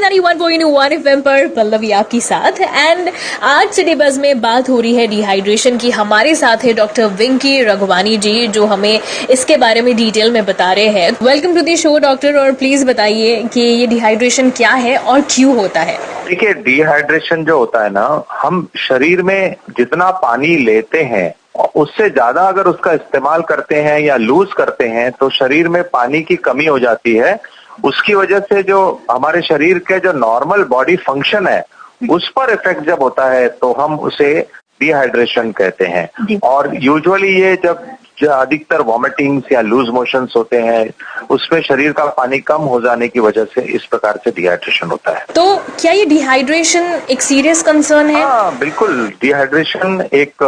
91.1 FM पर पल्लवी आपकी साथ। एंड आज सिटी बस में बात हो रही है डिहाइड्रेशन की। हमारे साथ है डॉक्टर विंकी रघवानी जी, जो हमें इसके बारे में डिटेल में बता रहे हैं। Welcome to the show doctor, और प्लीज बताइए कि ये डिहाइड्रेशन क्या है और क्यों होता है। देखिए, डिहाइड्रेशन जो होता है ना, हम शरीर में जितना पानी लेते हैं उससे ज्यादा अगर उसका इस्तेमाल करते हैं या लूज करते हैं तो शरीर में पानी की कमी हो जाती है। उसकी वजह से जो हमारे शरीर के जो नॉर्मल बॉडी फंक्शन है उस पर इफेक्ट जब होता है तो हम उसे डिहाइड्रेशन कहते हैं। और यूजुअली ये जब अधिकतर वॉमिटिंग्स या लूज मोशंस होते हैं उसमें शरीर का पानी कम हो जाने की वजह से इस प्रकार से डिहाइड्रेशन होता है। तो क्या ये डिहाइड्रेशन एक सीरियस कंसर्न है? हाँ, बिल्कुल। डिहाइड्रेशन एक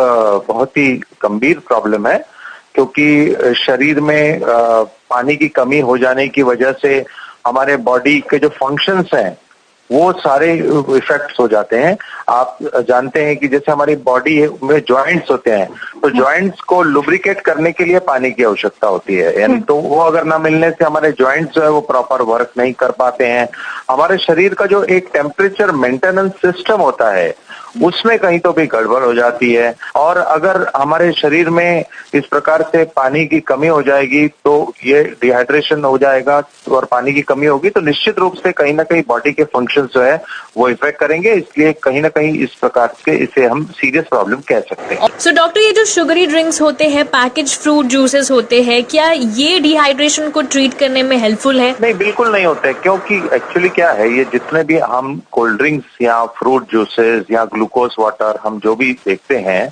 बहुत ही गंभीर प्रॉब्लम है, क्योंकि शरीर में पानी की कमी हो जाने की वजह से हमारे बॉडी के जो फंक्शंस हैं वो सारे इफेक्ट्स हो जाते हैं। आप जानते हैं कि जैसे हमारी बॉडी में जॉइंट्स होते हैं तो जॉइंट्स को लुब्रिकेट करने के लिए पानी की आवश्यकता होती है, यानी तो वो अगर ना मिलने से हमारे जॉइंट्स जो है वो प्रॉपर वर्क नहीं कर पाते हैं। हमारे शरीर का जो एक टेम्परेचर मेंटेनेंस सिस्टम होता है उसमें कहीं तो भी गड़बड़ हो जाती है। और अगर हमारे शरीर में इस प्रकार से पानी की कमी हो जाएगी तो ये डिहाइड्रेशन हो जाएगा, और पानी की कमी होगी तो निश्चित रूप से कहीं ना कहीं बॉडी के फंक्शंस जो है वो इफेक्ट करेंगे। इसलिए कहीं ना कहीं इस प्रकार से इसे हम सीरियस प्रॉब्लम कह सकते हैं। सो डॉक्टर, ये जो शुगरी ड्रिंक्स होते हैं, पैकेज फ्रूट जूसेस होते हैं, क्या ये डिहाइड्रेशन को ट्रीट करने में हेल्पफुल है? नहीं, बिल्कुल नहीं होते, क्योंकि एक्चुअली क्या है, ये जितने भी हम कोल्ड ड्रिंक्स या फ्रूट जूसेस या ग्लूकोज वाटर हम जो भी देखते हैं,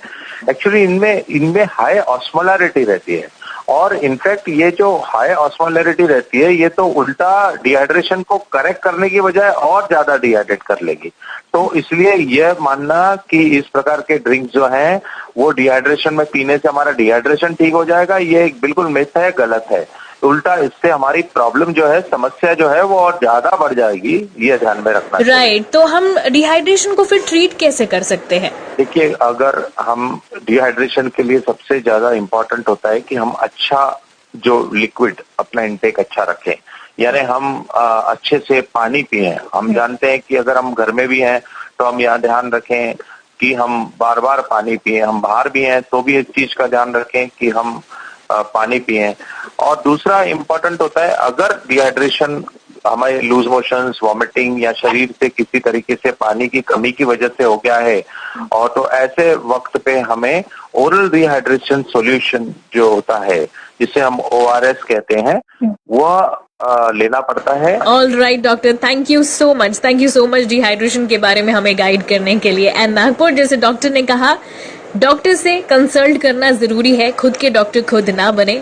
एक्चुअली इनमें हाई ऑस्मोलैरिटी रहती है। और इनफैक्ट ये जो हाई ऑस्मोलैरिटी रहती है ये तो उल्टा डिहाइड्रेशन को करेक्ट करने की बजाय और ज्यादा डिहाइड्रेट कर लेगी। तो इसलिए यह मानना कि इस प्रकार के ड्रिंक्स जो हैं वो डिहाइड्रेशन में पीने से हमारा डिहाइड्रेशन ठीक हो जाएगा, ये एक बिल्कुल मिथ है, गलत है। उल्टा इससे हमारी प्रॉब्लम जो है, समस्या जो है वो और ज्यादा बढ़ जाएगी, ये ध्यान में रखना चाहिए। राइट, तो हम डिहाइड्रेशन को फिर ट्रीट कैसे कर सकते हैं? देखिए, अगर हम डिहाइड्रेशन के लिए सबसे ज्यादा इम्पोर्टेंट होता है कि हम अच्छा जो लिक्विड अपना इंटेक अच्छा रखें, यानी हम अच्छे से पानी पिए। हम जानते हैं कि अगर हम घर में भी हैं तो हम यहाँ ध्यान रखें कि हम बार बार पानी पिए। हम बाहर भी हैं तो भी इस चीज का ध्यान रखें कि हम पानी पिए। और दूसरा इम्पोर्टेंट होता है, अगर डिहाइड्रेशन हमारे लूज मोशंस, वॉमिटिंग या शरीर से किसी तरीके से पानी की कमी की वजह से हो गया है, और तो ऐसे वक्त पे हमें ओरल डिहाइड्रेशन सॉल्यूशन जो होता है जिसे हम ORS कहते हैं वह लेना पड़ता है। All right doctor, thank you so much dehydration के बारे में हमें गाइड करने के लिए। एंड नागपुर, जैसे डॉक्टर ने कहा, डॉक्टर से कंसल्ट करना जरूरी है, खुद के डॉक्टर खुद ना बने।